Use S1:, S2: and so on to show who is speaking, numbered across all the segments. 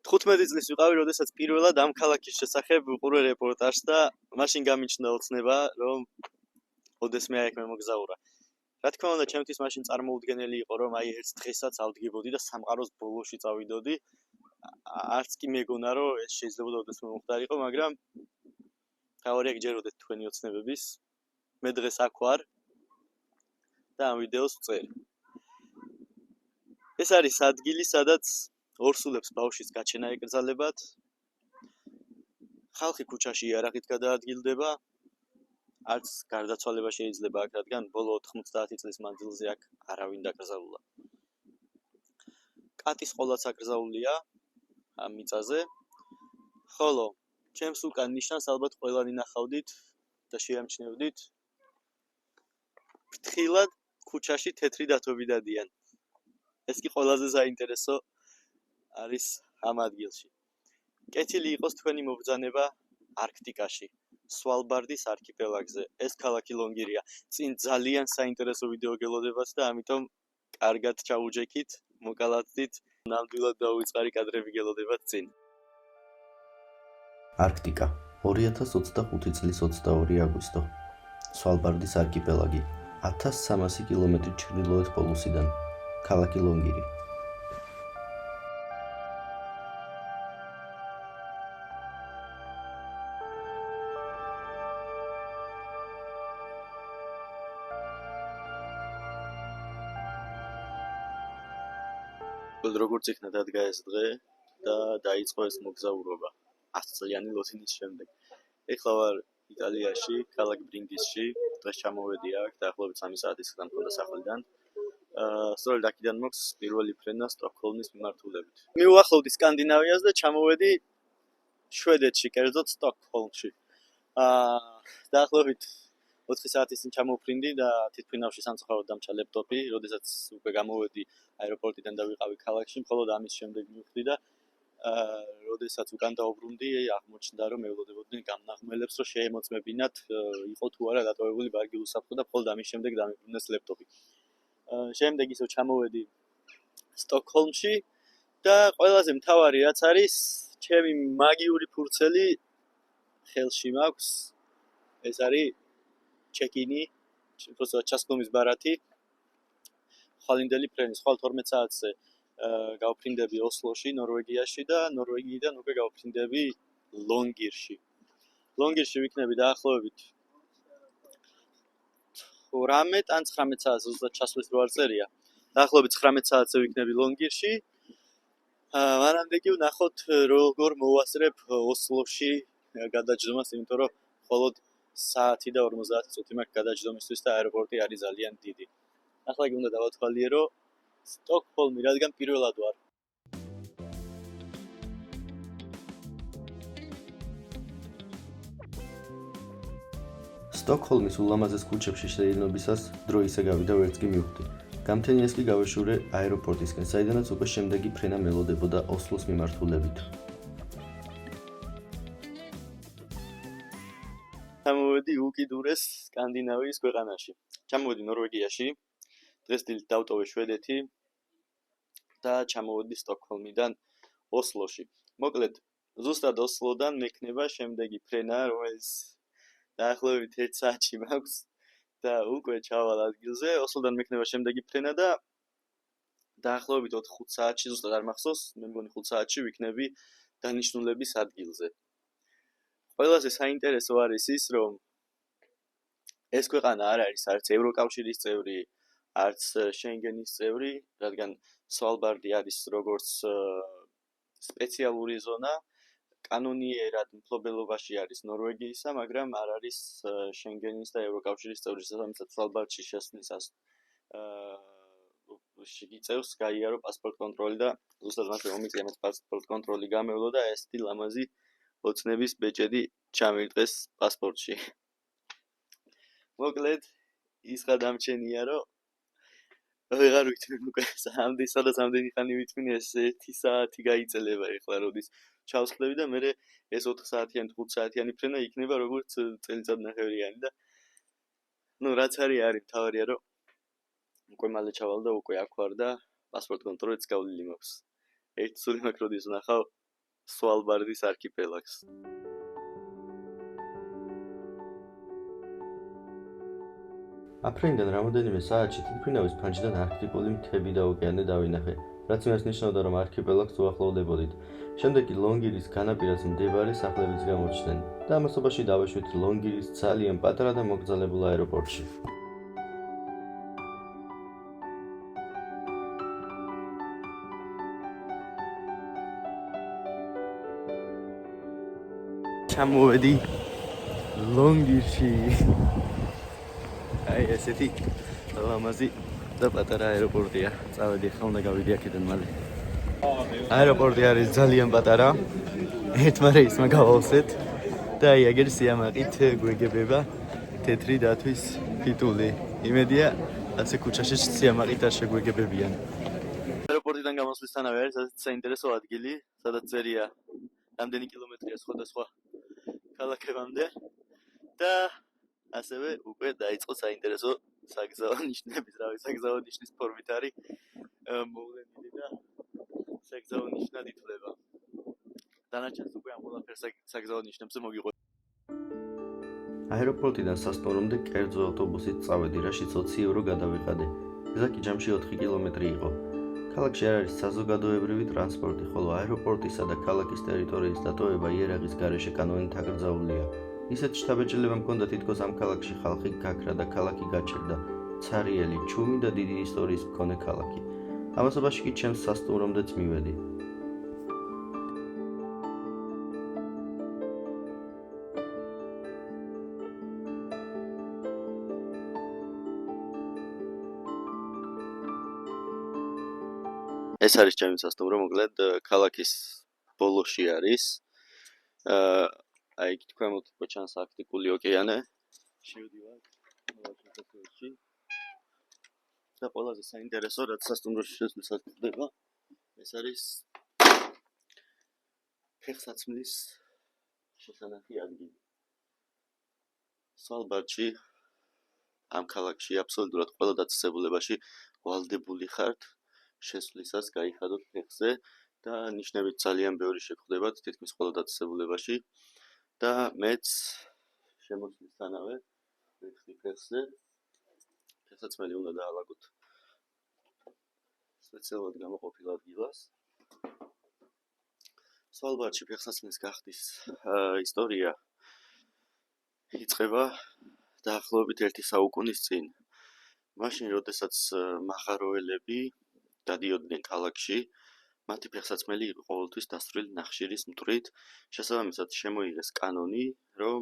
S1: 15 წლის ვიყავი, როდესაც პირველად ამ ქალაქის შესახებ ვუყურე რეპორტაჟს და მაშინ გამიჩნდა ოცნება, რომ ოდესმე აქ მე მოგზაურა. რა თქმა უნდა, ჩემთვის მაშინ წარმოუდგენელი იყო, რომ აი ერთ დღესაც ავდგებოდი და სამყაროს ბოლოში წავიდოდი. არც კი მეგონა, რომ ეს შეიძლება ოდესმე მომხდარიყო, მაგრამ თავარია გჯეროდეთ თქვენი ოცნებების. მე დღეს აქ ვარ და ამ ვიდეოს ვწერ. ეს არის ადგილი, სადაც ორსულებს ბავშვის გაჩენა ეკრძალებათ. ხალხი ქუჩაში იარაღით გადაადგილდება. არც გარდაცვალება შეიძლება აქ, რადგან ბოლო 90 წლის მანძილზე აქ არავინ დაკრძალულა. კატის ყოლაც აკრძალულია ამ მიწაზე. ხოლო ჩემს უკან ნიშანს ალბათ ყველანი ნახავდით და შეამჩნევდით. ფრთხილად ქუჩაში თეთრი დათვები დადიან. ეს კი ყველაზე საინტერესო არის ამ ადგილში. კეთილი იყოს თქვენი მობრძანება არქტიკაში, სვალბარდის არქიპელაგზე. ეს ქალაქი ლონგირია. წინ ძალიან საინტერესო ვიდეო გელოდებათ და ამიტომ კარგად ჩაუჯექით, მოკალათდით, ნამდვილად დაუვიწყარი კადრები გელოდებათ წინ.
S2: არქტიკა 2025 წლის 22 აგვისტო. სვალბარდის არქიპელაგი 1300 კილომეტრი ჩრდილოეთ პოლუსიდან. ქალაქი ლონგირი.
S1: როგორც იქნა დადგა ეს დღე და დაიწყო ეს მოგზაურობა 100 წლიანი ლოცინის შემდეგ. ეხლა ვარ იტალიაში, ქალაქ ბრინდისში, დღეს ჩამოვედი აქ, დაახლოებით 3 საათის ხანს მქონდა სახლიდან. სწორედ აქედან მოქვს პირველი ფრენა სტოკჰოლმის მიმართულებით. მივუახლოვდი სკანდინავიას და ჩამოვედი შვედეთში, კერძოდ სტოკჰოლმში. დაახლოებით 4 საათის წინ ჩამოვფრინდი და თვითმფრინავში სამწუხაროდ დამჭა ლეპტოპი, როდესაც უკვე გამოვედი აეროპორტიდან და ვიყავი ქალაქში, მხოლოდ ამის შემდეგ მივხვდი და როდესაც უკან დაუბრუნდი, აღმოჩნდა რომ მევლოდებოდნენ გამნაღმელებს, რომ შეემოწმებინათ, იყო თუ არა დატოვებული ბარგი უსაფრთხო და მხოლოდ ამის შემდეგ დამიბრუნეს ლეპტოპი. შემდეგ ისევ ჩამოვედი სტოკჰოლმში და ყველაზე მთავარი რაც არის, ჩემი მაგიური ფურცელი ხელში მაქვს. ეს არის ჩეკინი, უბრალოდ ჩასვლომის ბარათი. ხვალინდელი ფრენი, ხვალ 12 საათზე გავფრინდები ოსლოში, ნორვეგიაში და ნორვეგიიდან უკვე გავფრინდები ლონგირში. ლონგირში ვიქნები დაახლოებით 18 ან 19 საათზე, ზუსტად ჩასვლის რო არ წერია. დაახლოებით 19 საათზე ვიქნები ლონგირში. მანამდე კი ვნახოთ როგორ მოვასწრებ ოსლოში გადაჯდომას, იმიტომ რომ მხოლოდ საათი და 50 წუთი მაქვს გადაჯდომისთვის და აეროპორტი არის ძალიან დიდი. ახლა კი უნდა დავათვალიერო სტოკჰოლმი, რადგან პირველად ვარ.
S2: სტოკჰოლმის ულამაზეს ქუჩებში შეინობისას დრო ისე გავიდა, ვერც კი მივხვდი. გამთენიეს კი გავეშურე აეროპორტისკენ, საიდანაც უკვე შემდეგი ფრენა მელოდებოდა ოსლოს მიმართულებით.
S1: ჩამოვედი უკიდურეს სკანდინავიის ქვეყანაში. ჩამოვედი ნორვეგიაში. დღეს დილით დავტოვე შვედეთი და ჩამოვედი სტოკჰოლმიდან ოსლოში. მოკლედ, ზუსტად ოსლოდან მექნება შემდეგი ფრენა, რომელიც დაახლოებით 1 საათში მაქვს და უკვე ჩავალ ადგილზე. ოსლოდან მექნება შემდეგი ფრენა და დაახლოებით 4-5 საათში, ზუსტად არ მახსოვს, მე მგონი 5 საათში ვიქნები დანიშნულების ადგილზე. ყველაზე საინტერესო არის ის, რომ ეს ქვეყანა არ არის არც ევროკავშირის წევრი, არც შენგენის წევრი, რადგან სვალბარდი არის როგორც სპეციალური ზონა, კანონიერად მფლობელობაში არის ნორვეგიისა, მაგრამ არ არის შენგენის და ევროკავშირის წევრი. შესაბამისად, სვალბარდში შესვლისას შეგიწევს გაიარო პასპორტ კონტროლი და ზუსტად მაშინ მომიწია მე პასპორტ კონტროლი გამევლო და ესეთი ლამაზი ოცნების ბეჭედი ჩამირტყეს პასპორტში. მოკლედ, ის გადამჩენია, რომ ვეღარ ვიტყვი უკვე სადაც ამდენი ხანი ვიტყვი, ეს 1 საათი გაიწელება ეხლა როდის ჩავსხდები და მე ეს 4 საათიანი 5 საათიანი ფრენა იქნება როგორც წელიწადნახევრიანი და რაც არის მთავარია რომ უკვე მალე ჩავალ და უკვე აქ ვარ და პასპორტ კონტროლიც გავლილი მაქვს. ერთ სული მაქვს როდის ვნახავ სვალბარდის არქიპელაგს.
S2: აფრენიდან რამოდენიმე საათში თვითმფრინავის ფანჯიდან არქტიკული მთები და ოკეანე დავინახე, რაც იმას ნიშნავდა, რომ არქიპელაგს უახლოვდებოდით. შემდეგ კი ლონგირის განაპირას მდებარე სახლებიც გამოჩნდნენ და ამასობაში დავეშვით ლონგირის ძალიან პატარა და მოკრძალებულ აეროპორტში. ჩამოვედი ლონგირში. აი ესეთი ლამაზი და პატარა აეროპორტია. წავედი ახლა უნდა გავიდი აქედან მალე. აეროპორტი არის ძალიან პატარა. ერთმა რეისმა გავავსეთ და აი აგერ სიამაყით გვეგებება თეთრი დათვის ფიტული. იმედია ასე ქუჩაში სიამაყით არ შეგვეგებებიან.
S1: აეროპორტიდან გამოსვლისთანავე არის ასეთი საინტერესო ადგილი, სადაც წერია რამდენი კილომეტრია სხვადასხვა ქალაქებამდე და ასევე უკვე დაიწყო საინტერესო საგზაო ნიშნების, საგზაო ნიშნის ფორმით არის მოვლენილი და საგზაო ნიშნად ითვლება. დანარჩენს უკვე ამ ყველაფერს საგზაო ნიშნებზე მოგიყვება.
S2: აეროპორტიდან სასტუმრომდე კერძო ავტობუსით წავედი, რაშიც 20 евро გადავიყადე. გზა კი ჯამში 4 კილომეტრი იყო. ქალაქში არ არის საზოგადოებრივი ტრანსპორტი, ხოლო აეროპორტისა და ქალაქის ტერიტორიის დატოვება იერაღის გარეშე კანონით აკრძალულია. ისეთ შთაბეჭდილება მქონდა, თითქოს ამ ქალაქში ხალხი გაქრა და ქალაქი გაჩერდა. ცარიელი, ჩუმი და დიდი ისტორიის მქონე ქალაქი. ამასობაში კი ჩემს სასტუმრომდეც მივედი.
S1: ეს არის ჩემი სასტუმრო, მოკლედ ქალაქის ბოლოში არის. აი იქ თქვენ მოთ ჩანს არქტიკული ოკეანე. შევდივარ ქალაქში. და ყველაზე საინტერესო, რაც სასტუმროში შესვლისას ხდება, ეს არის ფეხსაცმლის შესანახი ადგილი. სვალბარდში ამ ქალაქში აბსოლუტურად ყველა დაწესებულებაში ვალდებული ხართ შესვლისას გაიხადოთ ფეხზე და ნიშნებით ძალიან ბევრი შეგხვდებათ თითქმის ყველა დაწესებულებაში და მეც შემოსვლისთანავე ვიხდი ფეხზე. ფეხსაცმელი უნდა დაალაგოთ სპეციალურად გამოყოფილ ადგილას. სვალბარდში ფეხსაცმლის გახდის ისტორია იწყება დაახლოებით 1 საუკუნის წინ. მაშინ, როდესაც მაღაროელები გადიოდნენ ქალაქში, მათი ფეხსაცმელი იყო ყოველთვის დასწრილი ნახშირის მტვრით. შესაბამისად, შემოიღეს კანონი, რომ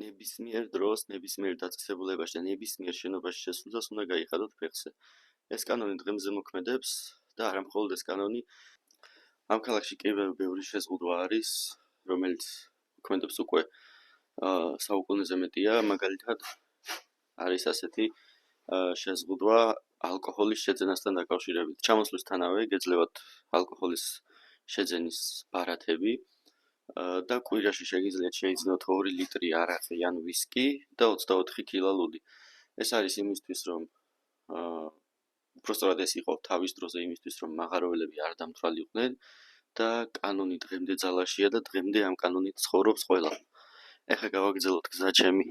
S1: ნებისმიერ დროს, ნებისმიერ დაწესებულებაში და ნებისმიერ შენობაში შესვლისას უნდა გაიხადოთ ფეხზე. ეს კანონი დღემდე მოქმედებს და არა მხოლოდ ეს კანონი, ამ ქალაქში კი ბევრი შეზღუდვა არის, რომელიც მოქმედებს უკვე საუკუნეზე მეტია, მაგალითად არის ასეთი შეზღუდვა ალკოჰოლის შეძენასთან დაკავშირებით. ჩამოსვლისთანავე გეძლევათ ალკოჰოლის შეძენის ბარათები და კვირაში შეგიძლიათ შეიძინოთ 2 ლიტრი არაყი ან ვისკი და 24 კილა ლუდი. ეს არის იმისთვის, რომ უბრალოდ ეს იყო თავის დროზე იმისთვის, რომ მაღაროელები არ დამთვალიყვნენ და კანონი დღემდე ძალაშია და დღემდე ამ კანონით ცხოვრობს ყველა. ეხლა გავაგრძელოთ გზა ჩემი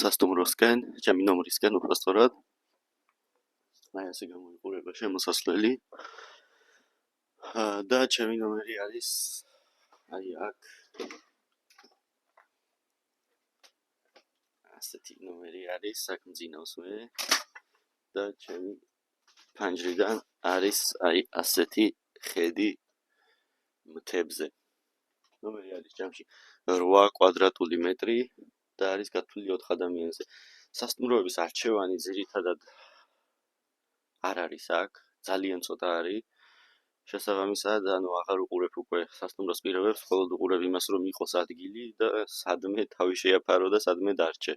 S1: სასტუმროსკენ, ჩემი ნომრისკენ უბრალოდ. აი ასე გამოიყურება შემოსასვლელი. და ჩემი ნომერი არის აი აქ. ასეთი ნომერი არის საკმძინავსვე და ჩემი ფანჯრიდან არის აი ასეთი ხედი მთებზე. ნომერი არის ჯამში 8 კვადრატული მეტრი და არის გათვლილი 4 ადამიანზე. სასტუმროების არჩევანი ძირითადად არ არის აქ, ძალიან ცოტა არის. შესაბამისად, აღარ უყურებ უკვე სასტუმროს პირობებს, მხოლოდ უყურებ იმას, რომ იყოს ადგილი და სადმე თავი შეაფარო და სადმე დარჩე.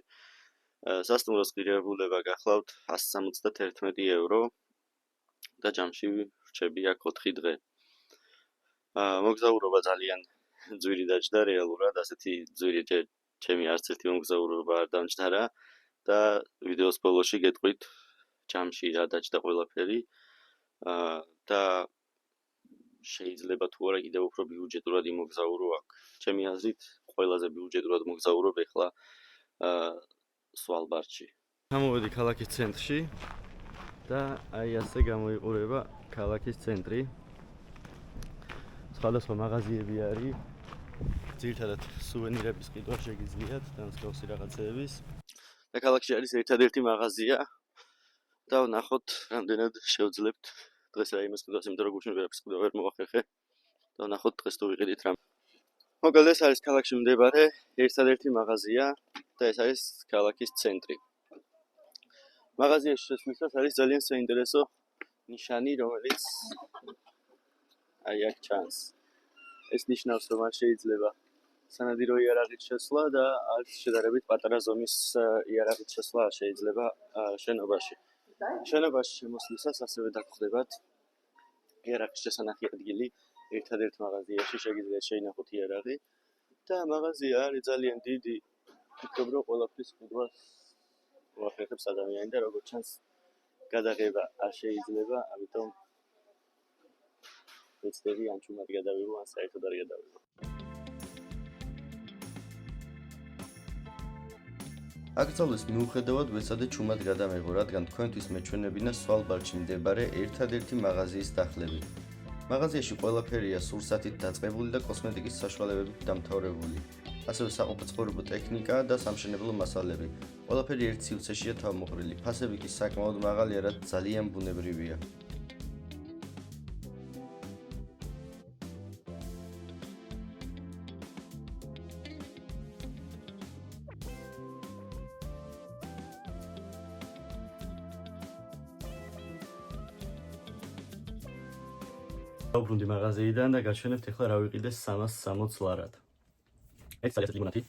S1: სასტუმროს ღირებულება გახლავთ 171 евро და ჯამში რჩები აქ 4 დღე. მოგზაურობა ძალიან ძვირი დაჯდა რეალურად, ასეთი ძვირი ჩემი არც ერთი მოგზაურობა არ დამჯდარა და ვიდეოს ბოლოში გეტყვით ჯამში რა დაჯდა ყველაფერი და შეიძლება თუ არა კიდევ უფრო ბიუჯეტურად იმოგზაურო აქ. ჩემი აზრით, ყველაზე ბიუჯეტურად მოგზაურობ ეხლა სვალბარდში. გამოვედი ქალაქის ცენტრში და აი ასე გამოიყურება ქალაქის ცენტრი. სხვადასხვა მაღაზიები არის. ძირითადად სუვენირების ყიდვა შეგიძლიათ და მსგავსი რაღაცეების. და ქალაქში არის ერთადერთი მაღაზია და ვნახოთ რამდენად შევძლებთ დღეს რა იმას ყიდვას, იმიტომ რომ გუშინ ვერაფერს ყიდვა ვერ მოვახერხე და ვნახოთ დღეს თუ ვიყიდით რამე. მოკლედ ეს არის ქალაქში მდებარე ერთადერთი მაღაზია და ეს არის ქალაქის ცენტრი. მაღაზიაში შესვლისას არის ძალიან საინტერესო ნიშანი, რომელიც აი აქ ჩანს. ეს ნიშნავს, რომ არ შეიძლება სანადირო იარაღით შესვლა და არც შედარებით პატარა ზომის იარაღით შესვლა შეიძლება შენობაში. შენობაში შემოსვლისას ასევე დაგხვდებათ იარაღის შესანახი ადგილი ერთადერთ მაღაზიაში შეგიძლიათ შეინახოთ იარაღი და მაღაზია არის ძალიან დიდი. ვფიქრობ, რომ ყველაფრის ყიდვას მოახერხებს ადამიანი და როგორც ჩანს გადაღება არ შეიძლება, ამიტომ ვეცდები ან ჩუმად გადავიღო, ან საერთოდ არ გადავიღო.
S2: აკრძალვის მიუხედავად ვეცადე ჩუმად გადამეღო, რადგან თქვენთვის მეჩვენებინა სვალბარდში მდებარე ერთადერთი მაღაზიის დახლები. მაღაზიაში ყველაფერია სურსათით დაწყებული და კოსმეტიკის საშუალებებით დამთავრებული. ასევე საყოფაცხოვრებო ტექნიკა და სამშენებლო მასალები. ყველაფერი ერთ სივრცეშია თავმოყრილი. ფასები კი საკმაოდ მაღალია, რაც ძალიან ბუნებრივია.
S1: დავბრუნდი მაღაზიიდან და გაჩვენებთ ახლა რა ვიყიდე 360 ლარად. ერთი ცალი ლიმონადი,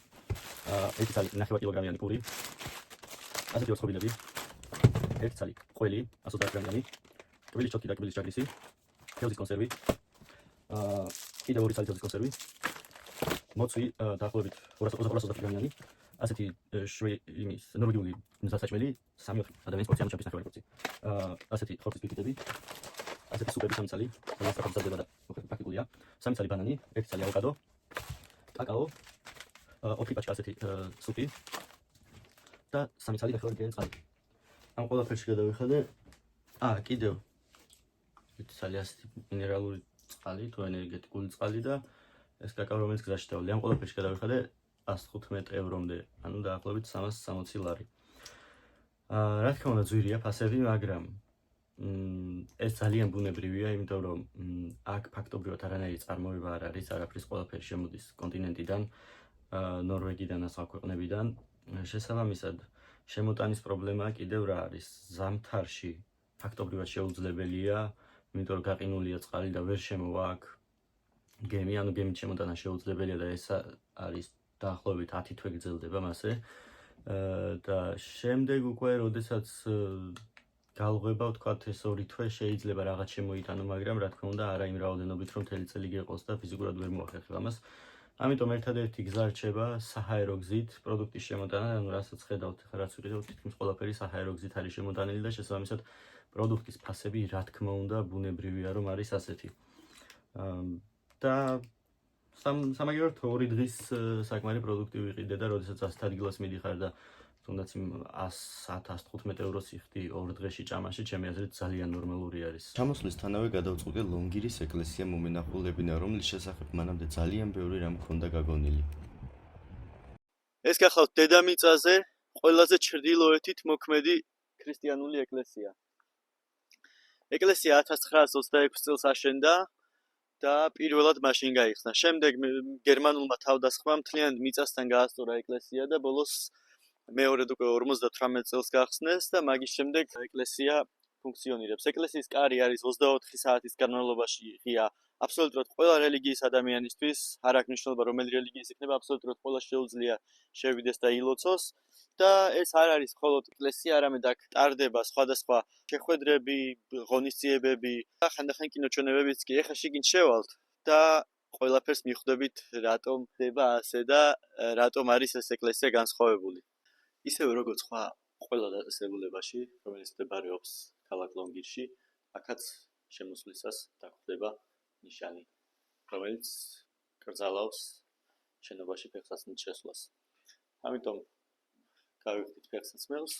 S1: ერთი ცალი 9 კილოგრამიანი პური, ასეთი ოცხობილები, ერთი ცალი ყველი 120 გრამიანი, კბილის ჩოქი და კბილის ჩაგრისი, თევზის კონსერვი, კიდევ ორი ცალი თევზის კონსერვი, მოცვი დაახლოებით 220 გრამიანი, ასეთი იმის ნორვეგიული მზადსაჭმელი 3-4 ადამიანის პორცია ამოჩამის ნახევარი პორცია. ასეთი ხორცის პიკეტები, ასეთი სუპები 3 ცალი, რომელიც საფრთხედება და პრაქტიკულია. 3 ცალი ბანანი, 1 ცალი ავოკადო, კაკაო, 4 პაჩკა ასეთი სუპი და 3 ცალი ნახევარი წყალი. ამ ყველაფერში გადავიხადე. კიდევ 1 ცალი ასეთი მინერალური წყალი, თუ ენერგეტიკული წყალი და ეს კაკაო, რომელიც გზაში დავli. ამ ყველაფერში გადავიხადე 115 ევრომდე, ანუ დაახლოებით 360 ლარი. რა თქმა უნდა ძვირია ფასები, მაგრამ ეს ძალიან ბუნებრივია, იმიტომ რომ აქ ფაქტობრივად არანაირი წარმოება არ არის, არაფრის ყველაფერი შემოდის კონტინენტიდან, ნორვეგიდან და სხვა ქვეყნებიდან. შესაბამისად, შემოტანის პრობლემა კიდევ რა არის? ზამთარში ფაქტობრივად შეუძლებელია, იმიტომ რომ გაყინულია წყალი და ვერ შემოვა აქ გემი, ანუ გემით შემოტანა შეუძლებელია და ეს არის დაახლოებით 10 თვე გრძელდება მასე. და შემდეგ უკვე, როდესაც galღვება ვთქვათ ეს 2 თვე შეიძლება რაღაც შემოიტანო, მაგრამ რა თქმა უნდა არა იმ რაოდენობით რომ მთელი წელი გეყოს და ფიზიკურად ვერ მოახერხებ ამას. ამიტომ ერთადერთი გზა რჩება საჰაერო გზით პროდუქტის შემოტანა, ანუ რასაც ხედავთ ხა რაც ვიყიდავთ, თითქმის ყველაფერი საჰაერო გზით არის შემოტანილი და შესაბამისად პროდუქტის ფასები რა თქმა უნდა ბუნებრივია რომ არის ასეთი. და სამაგიეროდ 2 დღის საკმარი პროდუქტი ვიყიდე და როდესაც ასეთ ადგილას მიდიხარ და თუნდაც იმ 100-115 ევროს იხდი 2 დღეში ჭამაში, ჩემი აზრით ძალიან ნორმალური არის.
S2: ჩამოსვლისთანავე გადავწყვიტე ლონგირის ეკლესია მომენახულებინა, რომლის შესახებ მანამდე ძალიან ბევრი რამ მქონდა გაგონილი.
S1: ეს გახლავთ დედამიწაზე ყველაზე ჩრდილოეთით მოქმედი ქრისტიანული ეკლესია. ეკლესია 1926 წელს აშენდა და პირველად მაშინ გაიხსნა. შემდეგ გერმანულმა თავდასხმამ მთლიანად მიწასთან გაასწორა ეკლესია და ბოლოს მეორედ უკვე 58 წელს გახსნეს და მაგის შემდეგ ეკლესია ფუნქციონირებს. ეკლესიის კარი არის 24 საათის განმავლობაში ღია აბსოლუტურად ყველა რელიგიის ადამიანისთვის, არ აქვს მნიშვნელობა რომელი რელიგიის იქნება, აბსოლუტურად ყველა შეუძლია შევიდეს და ილოცოს და ეს არ არის მხოლოდ ეკლესია, არამედ აქ ტარდება სხვადასხვა შეხვედრები, ღონისძიებები და ხანდახან კინოჩვენებებიც კი. ეხლა შიგნით შევალთ და ყველაფერს მიხვდებით რატომ ხდება ასე და რატომ არის ეს ეკლესია განსხვავებული. ისევე როგორც სხვა ყველა დაწესებულებაში, რომელიც მდებარეობს ქალაქ ლონგირში, აქაც შემოსვლისას დაგხვდება ნიშანი, რომელიც კრძალავს შენობაში ფეხსაცმლის შესვლას. ამიტომ გავიხდით ფეხსაცმელს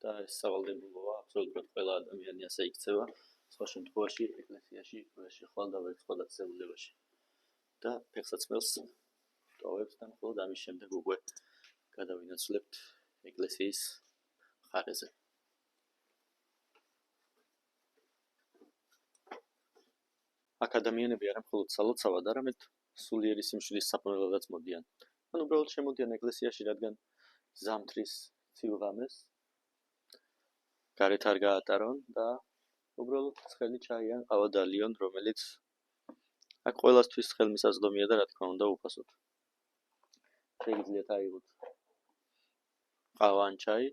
S1: და ეს სავალდებულოა, აბსოლუტურად ყველა ადამიანი ასე იქცევა, სხვა შემთხვევაში ეკლესიაში შეხვალ და ვერცხვალ დაწესებულებაში. და ფეხსაცმელს ტოვებს და მხოლოდ ამის შემდეგ უკვე გადავინაცვლებთ ეკლესიის მხარეზე. აქ ადამიანები არა მხოლოდ სალოცავად, არამედ სულიერი სიმშვიდის საფრთხეებადაც მოდიან. ან უბრალოდ შემოდიან ეკლესიაში, რადგან ზამთრის ცივ ღამეს გარეთ არ გაატარონ და უბრალოდ ცხელი ჩაი ან ყავა დალიონ, რომელიც აქ ყველასთვის ხელმისაწვდომია და რა თქმა უნდა უფასოდ. შეგიძლიათ აიღოთ ყავა ან ჩაი,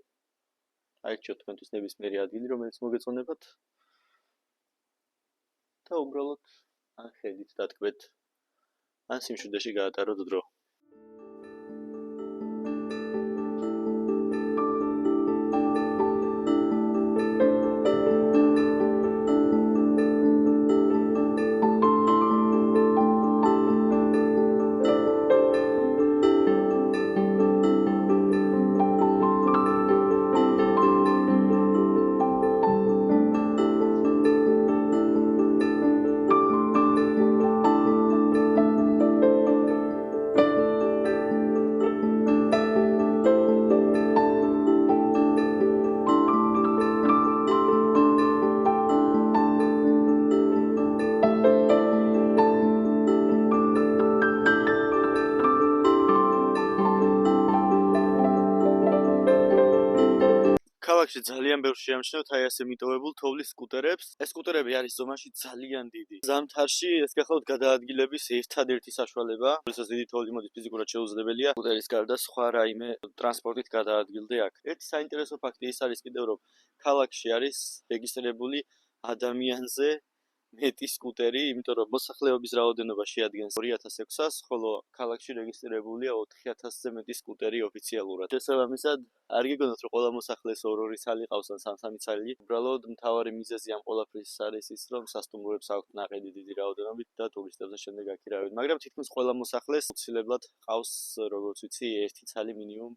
S1: აირჩიოთ თქვენთვის ნებისმიერი ადგილი, რომელიც მოგეწონებათ და უბრალოდ ან ხედით დატკბეთ, ან სიმშვიდეში გაატაროთ დრო. ქალაქში ძალიან ბევრ შეამჩნევთ აი ასე მიტოვებულ თოვლის სკუტერებს. ეს სკუტერები არის ზომაში ძალიან დიდი. ზამთარში ეს გახლავთ გადაადგილების ერთადერთი საშუალება, როდესაც დიდი თოვლი მოდის ფიზიკურად შეუძლებელია სკუტერის გარდა სხვა რაიმე ტრანსპორტით გადაადგილდე აქ. ერთი საინტერესო ფაქტი ის არის კიდევ, რომ ქალაქში არის რეგისტრირებული ადამიანზე მეტი სკუტერი, იმიტომ რომ მოსახლეობის რაოდენობა შეადგენს 2006-ას, ხოლო ქალაქში რეგისტრირებულია 4000-ზე მეტი სკუტერი ოფიციალურად. შესაბამისად, არ გიგონოთ რომ ყველა მოსახლეს ორ-ორი ცალი ყავს ან სამ-სამი ცალი. უბრალოდ მთავარი მიზეზი ამ ყველაფრის არის ის, რომ სასტუმროებს აქვთ ნაყიდი დიდი რაოდენობით და ტურისტებზე შემდეგ აქირავენ. მაგრამ თითქმის ყველა მოსახლეს აუცილებლად ყავს, როგორც ვიცი, ერთი ცალი მინიმუმ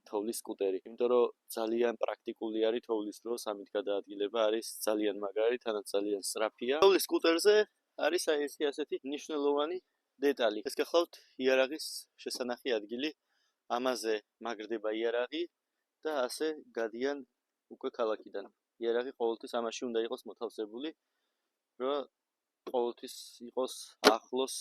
S1: თოვლის სკუტერი. იმიტომ რომ ძალიან პრაქტიკული არის თოვლის დროს ამით გადაადგილება არის ძალიან მაგარი, თანაც ძალიან სწრაფია. თოვლის სკუტერზე არის აი ერთი ასეთი მნიშვნელოვანი დეტალი. ეს გახლავთ იარაღის შესანახი ადგილი. ამაზე მაგრდება იარაღი და ასე გადიან უკვე ქალაქიდან. იარაღი ყოველთვის ამაში უნდა იყოს მოთავსებული, რომ ყოველთვის იყოს ახლოს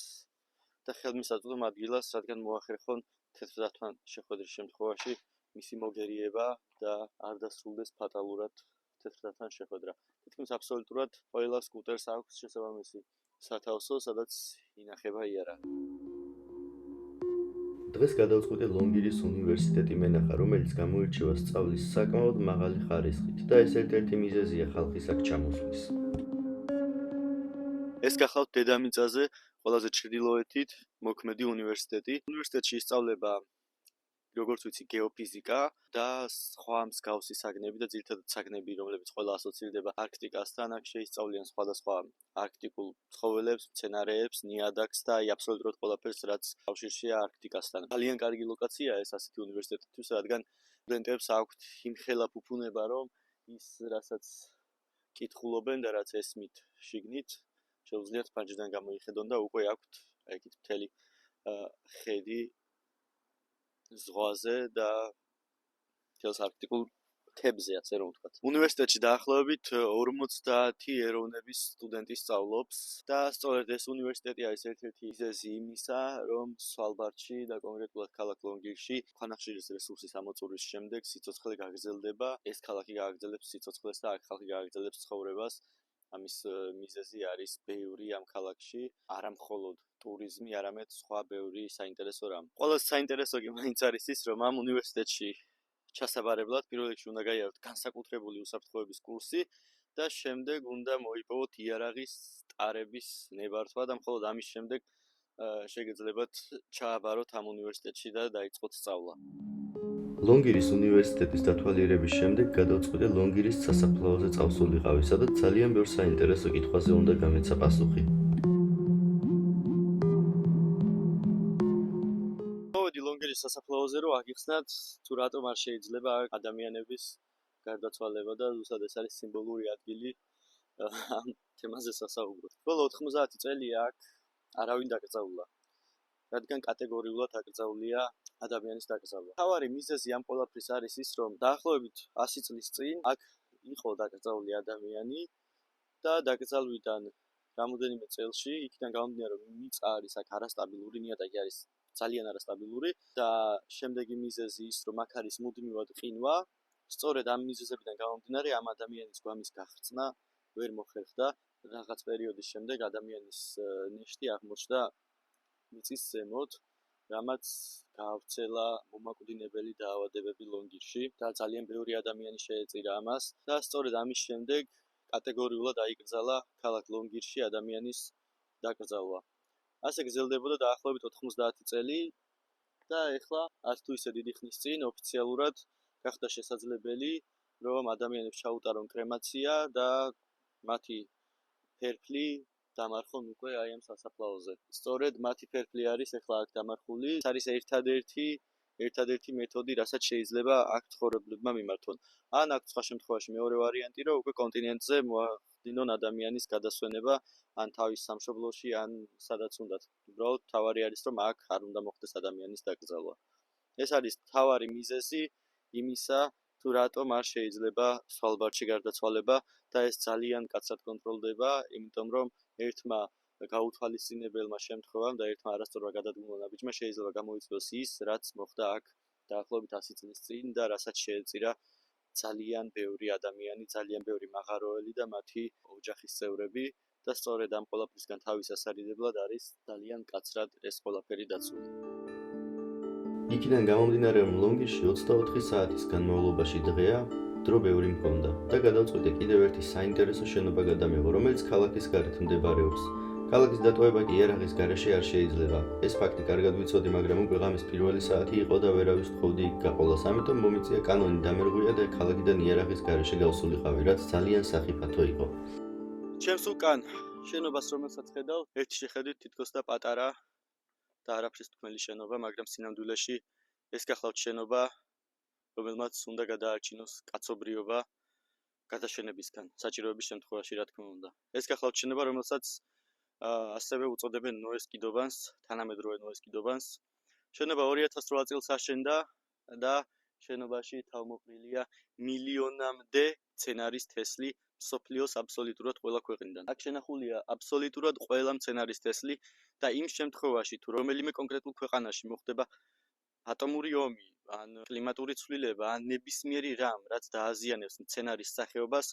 S1: და ხელმისაწვდომ ადგილას, რადგან მოახერხონ თეთრდათვან შეხვედრის შემთხვევაში მისი მოგერიება და არ დასრულდეს ფატალურად თეთრდათვან შეხვედრა. თითქმის აბსოლუტურად ყველა სკუტერს აქვს შესაბამისი სათავსო, სადაც ინახება იარაღი.
S2: დღეს გადავწყვიტე ლონგირის უნივერსიტეტი მენახა, რომელიც გამოირჩევა სწავლის საკმაოდ მაღალი ხარისხით და ეს ერთ-ერთი მიზეზია ხალხის აქ ჩამოსვლის.
S1: ეს გახლავთ დედამიწაზე ყველაზე ჩრდილოეთით მოქმედი უნივერსიტეტი. უნივერსიტეტში ისწავლება როგორც ვიცი გეოფიზიკა და სხვა მსგავსი საგნები და ძირითადად საგნები, რომლებიც ყველა ასოცირდება არქტიკასთან, აქ შეისწავლიან სხვადასხვა არქტიკულ ცხოველებს, მცენარეებს, ნიადაგს და აბსოლუტურად ყველაფერს, რაც კავშირშია არქტიკასთან. ძალიან კარგი ლოკაციაა ეს ასეთი უნივერსიტეტისთვის, რადგან სტუდენტებს აქვთ იმხელა ფუფუნება, რომ ის რასაც კითხულობენ და რაც ესმით შიგნით, შეუძლიათ ფანჯრიდან გამოიხედონ და უკვე აქვთ ეგეთ მთელი ხედი ზღვაზე და თელს არქტიკულ თებზე, ასე რომ ვთქვათ. უნივერსიტეტში დაახლოებით 50 ეროვნების სტუდენტი სწავლობს და სწორედ ეს უნივერსიტეტი არის ერთ-ერთი მიზეზი იმისა, რომ სვალბარდში და კონკრეტულად ქალაქ ლონგირში ქვანახშირის რესურსის ამოწურვის შემდეგ სიცოცხლე გაგრძელდება. ეს ქალაქი გააგრძელებს სიცოცხლეს და აქ ხალხი გააგრძელებს ცხოვრებას. ამის მიზეზი არის ბევრი ამ ქალაქში, არა მხოლოდ ტურიზმი, არამედ სხვა ბევრი საინტერესო რამ. ყველაზე საინტერესო კი მაინც არის ის, რომ ამ უნივერსიტეტში ჩასაბარებლად პირველ რიგში უნდა გაიაროთ განსაკუთრებული უსაფრთხოების კურსი და შემდეგ უნდა მოიპოვოთ იარაღის ტარების ნებართვა და მხოლოდ ამის შემდეგ შეგეძლებათ ჩააბაროთ ამ უნივერსიტეტში და დაიწყოთ სწავლა.
S2: ლონგირის უნივერსიტეტის დათვალიერების შემდეგ გადავწყვიტე ლონგირის სასაფლაოზე წავსულიყავი, სადაც ძალიან ბევრ საინტერესო კითხვაზე უნდა გამეცა პასუხი.
S1: სასაფლაოზე რომ აგიხსნათ თუ რატომ არ შეიძლება ადამიანების გარდაცვალება და ზუსტად ეს არის სიმბოლური ადგილი ამ თემაზე სასაუბროთ. ბოლო 90 წელია აქ არავინ დაკრძალულა. რადგან კატეგორიულად აკრძალულია ადამიანის დაკრძალვა. მთავარი მიზეზი ამ ყველაფრის არის ის, რომ დაახლოებით 100 წლის წინ აქ იყო დაკრძალული ადამიანი და დაკრძალვიდან რამოდენიმე წელში იქიდან გამომდინარე რომ მიწა არის აქ არასტაბილური, ნიადაგი არის ძალიან არასტაბილური და შემდეგი მიზეზი ის, რომ აქ არის მუდმივად ყინვა, სწორედ ამ მიზეზებიდან გამომდინარე ამ ადამიანის გვამის გახსნა ვერ მოხერხდა. რაღაც პერიოდის შემდეგ ადამიანის ნეშტი აღმოჩნდა მიწის ზემოთ, რამაც გაავრცელა მომაკვდინებელი დაავადებები ლონგირში და ძალიან ბევრი ადამიანი შეეწირა ამას და სწორედ ამის შემდეგ კატეგორიულად აიკრძალა ქალაქ ლონგირში ადამიანის დაკრძალვა. ასე გრძელდებოდა დაახლოებით 90 წელი და ეხლა არც თუ ისე დიდი ხნის წინ ოფიციალურად გახდა შესაძლებელი, რომ ადამიანებს ჩაუტარონ კრემაცია და მათი ფერფლი დამარხონ უკვე აი ამ სასაფლაოზე. სწორედ მათი ფერფლი არის ეხლა აქ დამარხული. ეს არის ერთადერთი მეთოდი, რასაც შეიძლება აქ ცხოვრებლებმა მიმართონ. ან აქ სხვა შემთხვევაში მეორე ვარიანტი, რომ უკვე კონტინენტზე მოახდინონ ადამიანის გადასვენება, ან თავის სამშობლოში, ან სადაც უნდათ. უბრალოდ თავარი არის, რომ აქ არ უნდა მოხდეს ადამიანის დაკრძალვა. ეს არის თავარი მიზეზი იმისა, თუ რატომ არ შეიძლება სვალბარდში გარდაცვალება და ეს ძალიან კაცად კონტროლდება, იმიტომ რომ ერთმა გაუთვალისწინებელმა შემთხვევამ და ერთმა არასწორმა გადადგმულმა ნაბიჯმა შეიძლება გამოიწვიოს ის, რაც მოხდა აქ დაახლოებით 100 წლის წინ და რასაც შეეწირა ძალიან ბევრი ადამიანი, ძალიან ბევრი მაღაროელი და მათი ოჯახის წევრები და სწორედ ამ ყველაფრისგან თავის ასარიდებლად არის ძალიან კაცრად ეს ყველაფერი დაცული.
S2: იქიდან გამომდინარე, რომ ლონგირში 24 საათის განმავლობაში დღეა, დრო ბევრი მქონდა და გადავწყვიტე კიდევ ერთი საინტერესო შენობა გადამეღო, რომელიც ქალაქის გარეთ მდებარეობს. ქალაქის დატოვება კი იარაღის გარეშე არ შეიძლება. ეს ფაქტი კარგად ვიცოდი, მაგრამ უკვე ღამის პირველი საათი იყო და ვერავის თხოვდი იქ გაყოლას, ამიტომ მომიწია კანონი დამერღვია და ქალაქიდან იარაღის გარეშე გავსულიყავი, რაც ძალიან სახიფათო იყო.
S1: ჩემს უკან შენობას რომელსაც ხედავ, ერთი შეხედვით თითქოს და პატარა და არაფრის თქმელი შენობა, მაგრამ სინამდვილეში ეს გახლავთ შენობა, რომელმაც უნდა გადაარჩინოს კაცობრიობა გადაშენებისგან, საჭიროების შემთხვევაში რა თქმა უნდა. ეს გახლავთ შენობა, რომელსაც ასევე უწოდებენ ნოეს კიდობანს, თანამედროვე ნოეს კიდობანს. შენობა 2008 წელს აშენდა და შენობაში თავმოყრილია მილიონამდე მცენარის თესლი მსოფლიოს აბსოლუტურად ყველა ქვეყნიდან. აქ შენახულია აბსოლუტურად ყველა მცენარის თესლი და იმ შემთხვევაში, თუ რომელიმე კონკრეტულ ქვეყანაში მოხდება ატომური ომი, ან კლიმატური ცვლილება, ან ნებისმიერი რამ, რაც დააზიანებს მცენარის სახეობას,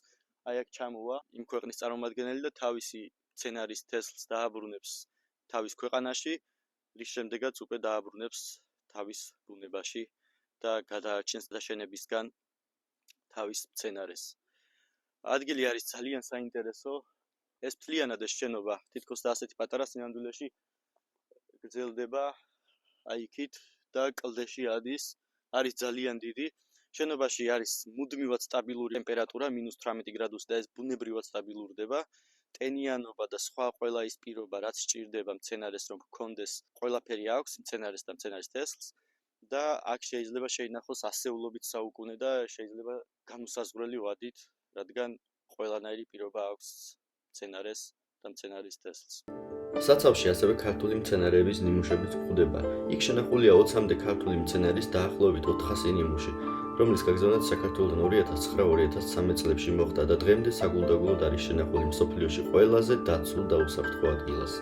S1: აი აქ ჩამოვა იმ ქვეყნის წარმომადგენელი და თავისი მცენარის თესლს დააბრუნებს თავის ქვეყანაში, რის შემდეგაც უკვე დააბრუნებს თავის ბუნებაში და გადაარჩენს დაშენებისგან თავის მცენარეს. ადგილი არის ძალიან საინტერესო. ეს მთლიანად ეს შენობა, თითქოს და ასეთი პატარა სინამდვილეში გრძელდება აი იქით და კლდეში ადის, არის ძალიან დიდი. შენობაში არის მუდმივად სტაბილური ტემპერატურა -18 გრადუსი და ეს ბუნებრივად სტაბილურდება. ტენიანობა და სხვა ყველა ის პირობა, რაც სჭირდება მცენარეს, რომ გქონდეს ყველაფერი აქვს მცენარეს და მცენარის თესლს და აქ შეიძლება შეინახოს ასეულობით საუკუნე და შეიძლება განუსაზღვრელი ვადით, რადგან ყველანაირი პირობა აქვს მცენარეს და მცენარის თესლს.
S2: საცავში ასევე ქართული მცენარეების ნიმუშებიც გვხვდება. იქ შენახულია 20-მდე ქართული მცენარის დაახლოებით 400 ნიმუში, რომლის გაგზავნაც საქართველოდან 2009-2013 წლებში მოხდა და დღემდე საგულდაგულოდ არის შენახული მსოფლიოში ყველაზე დაცულ და უსაფრთხო ადგილას.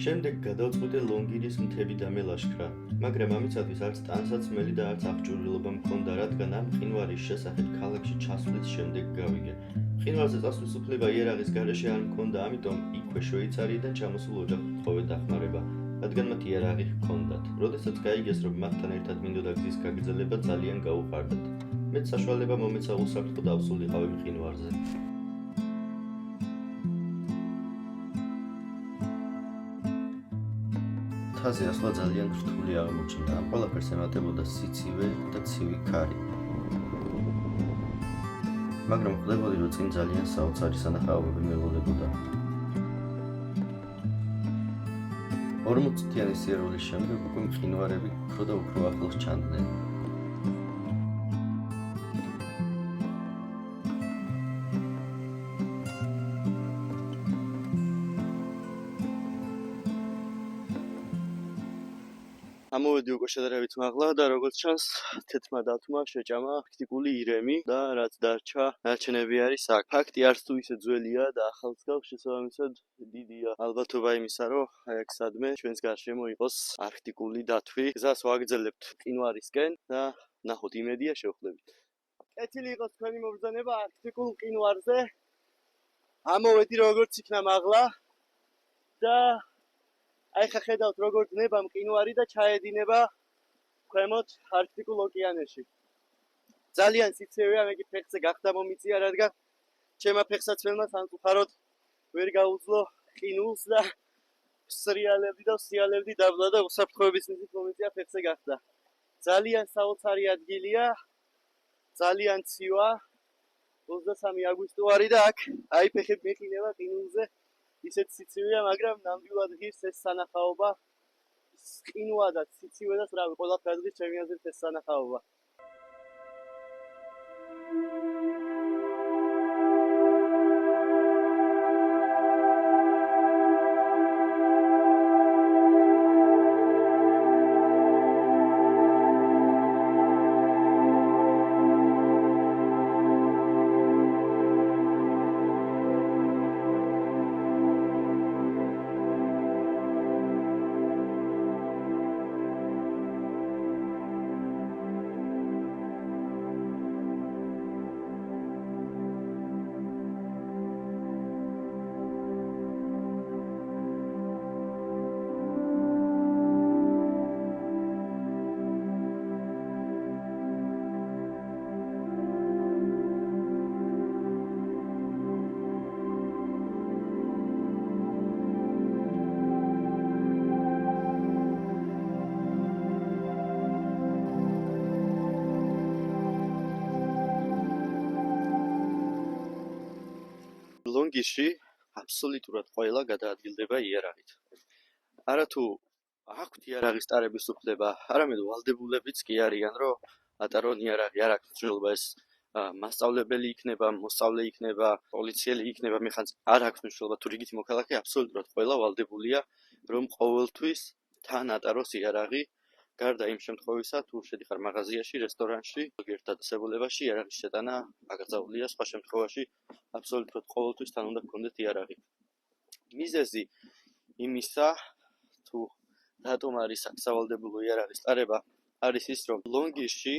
S2: შემდეგ გადავწყვიტე ლონგირის მთები დამელაშქრა, მაგრამ ამისათვის არც ტანსაცმელი და არც აღჭურვილობა მქონდა, რადგან ამ მყინვარის შესახებ ქალაქში ჩასვლის შემდეგ გავიგე. მყინვარზე წასვლის უფლება იარაღის გარეშე არ მქონდა, ამიტომ იქვე შვეიცარიიდან ჩამოსულ ოჯახს ვთხოვე დახმარება, რადგან მათ იარაღი ჰქონდათ. როდესაც გაიგეს, რომ მათთან ერთად მინდოდა გზის გაგრძელება, ძალიან გაუხარდათ. მეც საშუალება მომეცა უსაფრთხო დავსულიყავი მყინვარზე. ხაზი ახლა ძალიან რთული აღმოჩნდა. ამ ყველაფერს ემატებოდა სიცივე და ცივი ქარი. მაგრამ ხდებოდი, რომ წინ ძალიან საოცარი სანახაობები მელოდებოდა. 40 წუთიანი სიარულის შემდეგ უკვე მყინვარები უფრო და უფრო ახლოს ჩანდნენ.
S1: ამოვედი უკვე შედარებით მაღლა და როგორც ჩანს, თეთრმა დათვმა შეჭამა არქტიკული ირემი და რაც დარჩა, ნარჩენები არის აქ. ფაქტი არც თუ ისე ძველია და ახალს გავს, შესაბამისად დიდია ალბათობა იმისა, რომ აი აქ სადმე ჩვენს გარშემო იყოს არქტიკული დათვი. გზას ვაგრძელებთ მყინვარისკენ და ნახოთ, იმედია შევხვდებით. კეთილი იყოს თქვენი მობრძანება არქტიკულ მყინვარზე. ამოვედი როგორც იქნა მაღლა და აი ხა ხედავთ როგორ ძნება მყინვარი და ჩაედინება ქვემოთ არქტიკულ ოკეანეში. ძალიან სიცივეა, მე კი ფეხზე გახდა მომიწია, რადგან ჩემმა ფეხსაცმელმა სამწუხაროდ ვერ გაუძლო ყინულს და სრიალებდი დაბლა და უსაფრთხოების მიზნით მომიწია ფეხზე გახდა. ძალიან საოცარი ადგილია, ძალიან ცივა. 23 აგვისტო და აქ აი ფეხები მეყინება ყინულზე. ისეთ სიცივეა, მაგრამ ნამდვილად ღირს ეს სანახაობა. ყინვა და სიცივე და სრავი ყველაფერი გადის ჩემი აზრით ეს სანახაობა. ლონგიში აბსოლუტურად ყველა გადაადგილდება იარაღით. არათუ აქვთ იარაღის ტარების უფლება, არამედ ვალდებულებიც კი არიან, რომ ატარონ იარაღი. არ აქვს მნიშვნელობა ეს მასწავლებელი იქნება, მოსწავლე იქნება, პოლიციელი იქნება, მეხანს არ აქვს მნიშვნელობა თუ რიგითი მოქალაქე, აბსოლუტურად ყველა ვალდებულია, რომ ყოველთვის თან ატაროს იარაღი. გარდა იმ შემთხვევისა, თუ შედიხარ მაღაზიაში, რესტორანში, ზოგიერთ დაწესებულებაში, იარაღის შეტანა აკრძალულია, სხვა შემთხვევაში აბსოლუტურად ყოველთვის თან უნდა გქონდეთ იარაღი. მიზეზი იმისა, თუ რატომ არის აქ სავალდებულო იარაღის ტარება, არის ის, რომ ლონგიში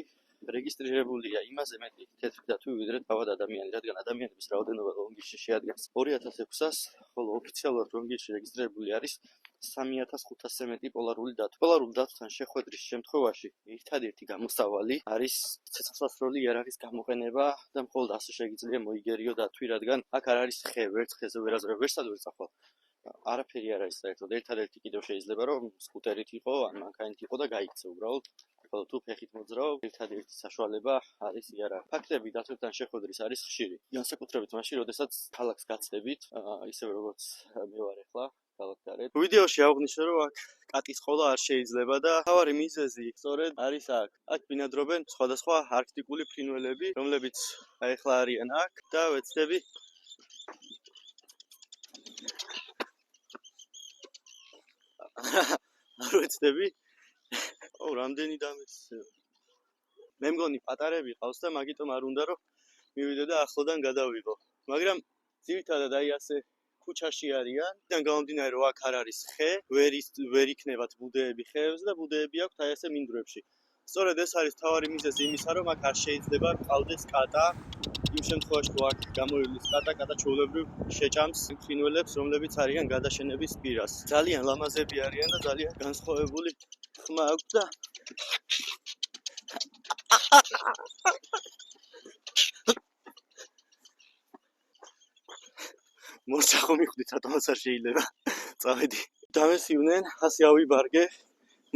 S1: რეგისტრირებულია იმაზე მეტი თეთრი დათვი, ვიდრე თავად ადამიანი, რადგან ადამიანების რაოდენობა ლონგიში შეადგენს 2500-ს, ხოლო ოფიციალურად ლონგიში რეგისტრირებული არის 3500-ზე მეტი პოლარული დათვი. პოლარული დათვთან შეხვედრის შემთხვევაში ერთადერთი გამოსავალი არის ცეცხლსასროლი იარაღის გამოყენება და მხოლოდ ასე შეიძლება მოიგერიო დათვი, რადგან აქ არ არის ხე, ვერც ხეზე ვერ აზრებ, ვერსად ვერ წახვალ. არაფერი არ არის საერთოდ. ერთადერთი კიდევ შეიძლება რომ სკუტერით იყო, ან მანქანით იყო და გაიქცე უბრალოდ. ხოლო თუ ფეხით მოძრაობ, ერთადერთი საშუალება არის იარაღი. ფაქტები დათვებთან შეხვედრის არის ხშირი. განსაკუთრებით მაშინ, როდესაც ქალაქს გაცდებით, ისევე როგორც მე ვარ ახლა. ვიდეოში აღვნიშნე, რომ აქ კატის ყოლა არ შეიძლება და თავარი მიზეზი სწორედ არის აქ. აქ ბინადრობენ სხვადასხვა არქტიკული ფრინველები, რომლებიც ახლა არიან აქ და ვეცდები არ ვეცდები. რამდენი დამეცე. მე მგონი პატარები ყავს და მაგიტომ არ უნდა რომ მივიდე და ახლოდან გადავიღო. მაგრამ ძირითადად აი ასე ქუჩაში არიან.იდან გამომდინარე რომ აქ არ არის ხე, ვერ იქნებათ ბუდეები ხეებზე და ბუდეები აქვთ აი ასე მინდვრებში. სწორედ ეს არის თავარი მიზეზი იმისა, რომ აქ არ შეიძლება ყავდეს კატა. იმ შემთხვევაში თუ აქ გამოივლის კატა ჩვეულებრივ შეჭამს ფრინველებს, რომლებიც არიან გადაშენების პირას. ძალიან ლამაზები არიან და ძალიან განსხვავებული ხმა აქვს და მორჩა ხომ მიხდით, რატომაც არ შეიძლება. წავედი. დამესივნენ, ასე ავიბარგე,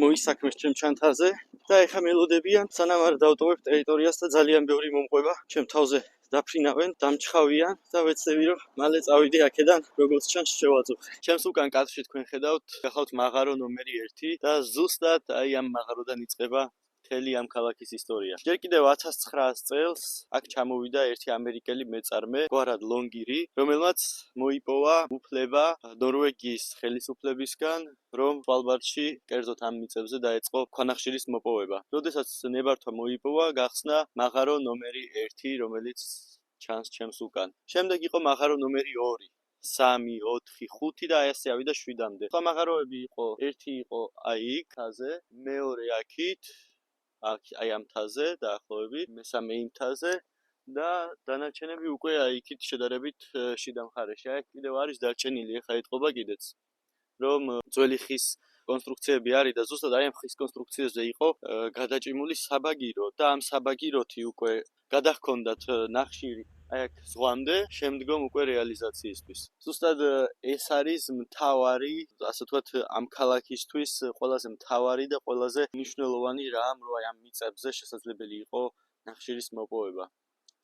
S1: მოისაქმეს ჩემ ჩანთაზე და ეხა მელოდებიან, სანამ არ დავტოვებ ტერიტორიას და ძალიან ბევრი მომყვება ჩემ თავზე დაფრინავენ, დამჩხავიან და ვეცდები რომ მალე წავიდე აქედან, როგორც ჩანს შევაწუხე. ჩემს უკან კადრში თქვენ ხედავთ, გახავთ მაღარო ნომერი 1 და ზუსტად აი ამ მაღაროდან იწყება მთელი ამ ქალაქის ისტორია. ჯერ კიდევ 1900 წელს აქ ჩამოვიდა ერთი ამერიკელი მეწარმე, გვარად ლონგირი, რომელმაც მოიპოვა უფლება ნორვეგიის ხელისუფლებისგან, რომ სვალბარდში, კერძოდ ამ მიწებზე დაეწყო ქვანახშირის მოპოვება. როდესაც ნებართვა მოიპოვა, გახსნა მაღარო ნომერი 1, რომელიც ჩანს ჩემს უკან. შემდეგ იყო მაღარო ნომერი 2. 3, 4, 5 და აი ასე ავიდა 7-მდე. სხვა მაღაროები იყო, ერთი იყო აი იქ თაზე, მეორე აქით, აი ამ თაზე დაახლოებით, მესამე იმ თაზე და დანარჩენები უკვე აი იქით შედარებით შიდა მხარეში. აი კიდევ არის დარჩენილი, ეხა ეთყობა კიდეც, რომ ძველი ხის კონსტრუქციები არის და ზუსტად აი ამ ხის კონსტრუქციებზე იყო გადაჭიმული საბაგირო და ამ საბაგიროთი უკვე გადაჰქონდათ ნახშირი აი აქ ზღვამდე, შემდგომ უკვე რეალიზაციისთვის. ზუსტად ეს არის მთავარი, ასე ვთქვათ, ამ ქალაქისთვის ყველაზე მთავარი და ყველაზე მნიშვნელოვანი რამ, რომ აი ამ მიწებზე შესაძლებელი იყო ნახშირის მოპოვება.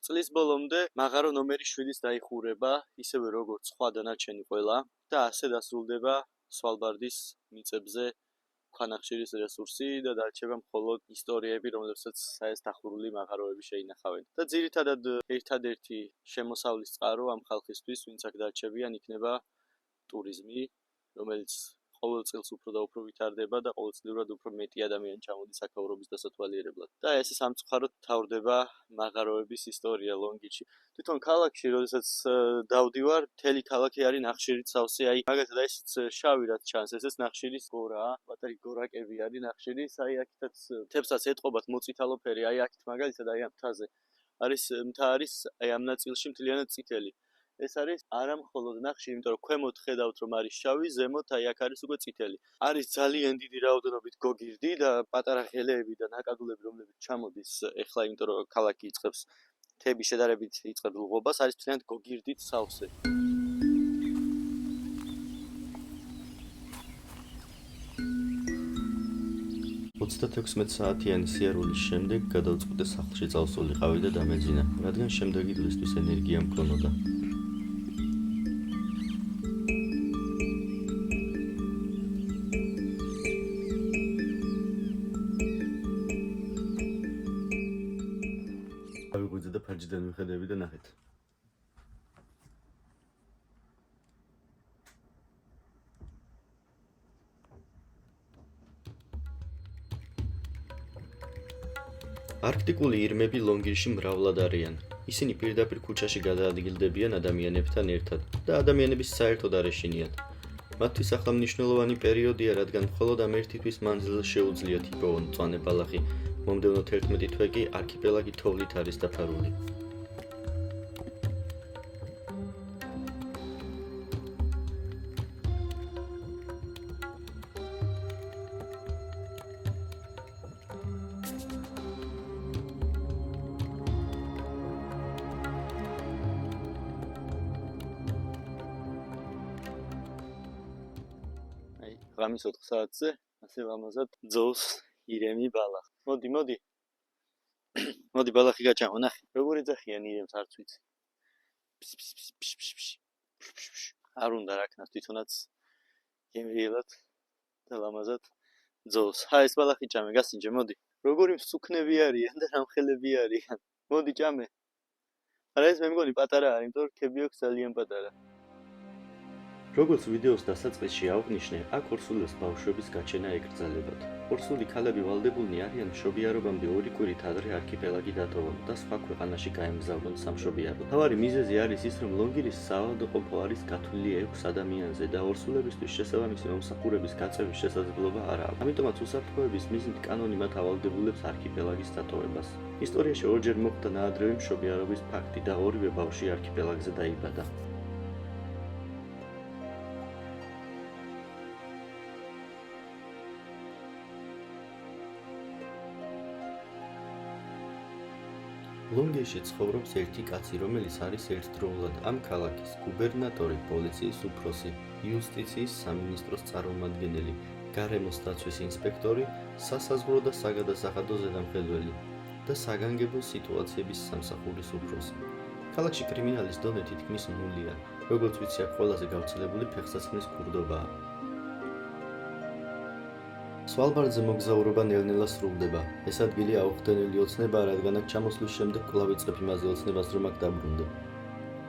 S1: წლის ბოლომდე მაღარო ნომერი 7-ის დაიხურება, ისევე როგორც სხვა დანარჩენი ყველა და ასე დასრულდება სვალბარდის მიწებზე ქვანახშირის რესურსი და დარჩება მხოლოდ ისტორიები, რომლებსაც საერთაშორისო მაღაროები შეინახავენ. და ძირითადად ერთადერთი შემოსავლის წყარო ამ ხალხისთვის, ვინც აქ დარჩებიან, იქნება ტურიზმი, რომელიც ყოველ წელს უფრო და უფრო ვითარდება და ყოველწლიურად უფრო მეტი ადამიანი ჩამოდის აქაურობის დასათვალიერებლად. და ესე სამწუხაროდ თავდება მაღაროების ისტორია ლონგიში. თვითონ ქალაქში, როდესაც დავდივარ, მთელი ქალაქი არის ნახშირით სავსე, აი მაგალითად ეს შავი რაც ჩანს, ესეც ნახშირის გორაა, პატარი გორაკები არის ნახშირის, აი აქითაც მთებსაც ეტყობათ მოწითალოფერი, აი აქით მაგალითად აი ამ მთაზე არის მთა არის აი ამ ნაწილში მთლიანად წითელი. ეს არის არა მხოლოდ ნახშირი, იმიტომ რომ ქვემოთ ხედავთ რომ არის შავი, ზემოთ აი აქ არის უკვე წითელი. არის ძალიან დიდი რაოდენობით გოგირდი და პატარა ღელეები და ნაკადულები, რომლებიც ჩამოდის ეხლა, იმიტომ რომ ქალაქი იწყებს მთები შედარებით იწყებს ლღვობას, არის მთლიანად გოგირდით სავსე.
S2: 36 საათიანი სიარულის შემდეგ გადავწყვიტე სახლში წავსულიყავი და დამეძინა, რადგან შემდეგი დღისთვის ენერგია მქონოდა. ავიღვიძე და ფარჯიდან მიხედები და ნახეთ. არქტიკული ირმები ლონგირში მრავლად არიან. ისინი პირდაპირ ქუჩაში გადაადგილდებიან ადამიანებთან ერთად და ადამიანების საერთოდ არ ეშინიათ. მათთვის ახლა მნიშვნელოვანი პერიოდია, რადგან მხოლოდ ამ ერთი თვის მანძილზე შეუძლიათ იპოვონ მწვანე ბალახი. მომდევნო 11 თვე კი არქიპელაგი თოვლით არის დაფარული.
S1: ღამის 4 საათზე ასე ლამაზად ძოვს ირემი ბალახი. მოდი. მოდი ბალახი გაჭამო, ნახე. როგორ ეძახიან ირემს არც ვიცი. არ უნდა რაკნას თვითონაც გემრიელად და ლამაზად ძოვს. ეს ბალახი ჭამე, გასინჯე, მოდი. როგორი მსუქნები არიან და რამხელები არიან. მოდი ჭამე. არა ეს მე მგონი პატარა არის, იმიტომ რომ რქები აქვს ძალიან პატარა.
S2: როგორც ვიდეოს დასაწყისში აღვნიშნე, აქ ორსულეს ბავშვების გაჩენა ეკრძალებათ. ორსული ქალები ვალდებულნი არიან მშობიარობამდე 2 კვირით ადრე არქიპელაგი დატოვონ და სხვა ქვეყანაში გაემგზავრონ სამშობიაროდ. მთავარი მიზეზი არის ის, რომ ლონგირის საავადმყოფო არის გათვლილი 6 ადამიანზე და ორსულებისთვის შესაბამისი მომსახურების გაწევის შესაძლებლობა არ აქვს. ამიტომაც უსაფრთხოების მიზნით კანონი მათ ავალდებულებს არქიპელაგის დატოვებას. ისტორიაში ორჯერ მოხდა ნაადრევი მშობიარობის ფაქტი და ორივე ბავშვი არქიპელაგზე დაიბადა. ლონგირში ცხოვრობს ერთი კაცი, რომელიც არის ერთდროულად ამ ქალაქის გუბერნატორი, პოლიციის უფროსი, იუსტიციის სამინისტროს წარმომადგენელი, გარემოს დაცვის ინსპექტორი, სასაზღვრო და საგადასახადო ზედამხედველი და საგანგებო სიტუაციების სამსახურის უფროსი. ქალაქში კრიმინალის დონე თითქმის ნულია. როგორც ვიცი, აქ ყველაზე გავრცელებული ფეხსაცმლის ქურდობაა. სვალბარდზე მოგზაურობა ნელ-ნელა სრულდება. ეს ადგილი აუხსნელი ოცნებაა, რადგან აქ ჩამოსვლის შემდეგ კვლავ იწყებ იმაზე ოცნებას, რომ აქ დაბრუნდე.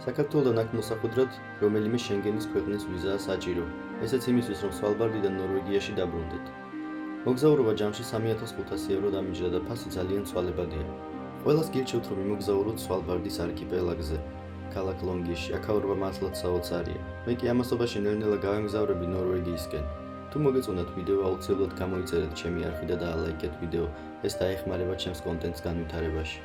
S2: საქართველოდან აქ მოსახვედრად რომელიმე შენგენის ქვეყნის ვიზაა საჭირო. ესეც იმისთვის, რომ სვალბარდიდან ნორვეგიაში დაბრუნდეთ. მოგზაურობა ჯამში 3500 ევრო დამიჯდა და ფასი ძალიან ცვალებადია. ყველას გირჩევთ, რომ იმოგზაუროთ სვალბარდის არქიპელაგზე, ქალაქ ლონგიში, აქაურობა მართლაც საოცარია. მე კი ამასობაში ნელ-ნელა გავემგზავრები ნორვეგიისკენ. თუ მოგეწონათ ვიდეო, აუცილებლად გამოიწერეთ ჩემი არხი და დაალაიქეთ ვიდეო. ეს დაეხმარება ჩემს კონტენტს განვითარებაში.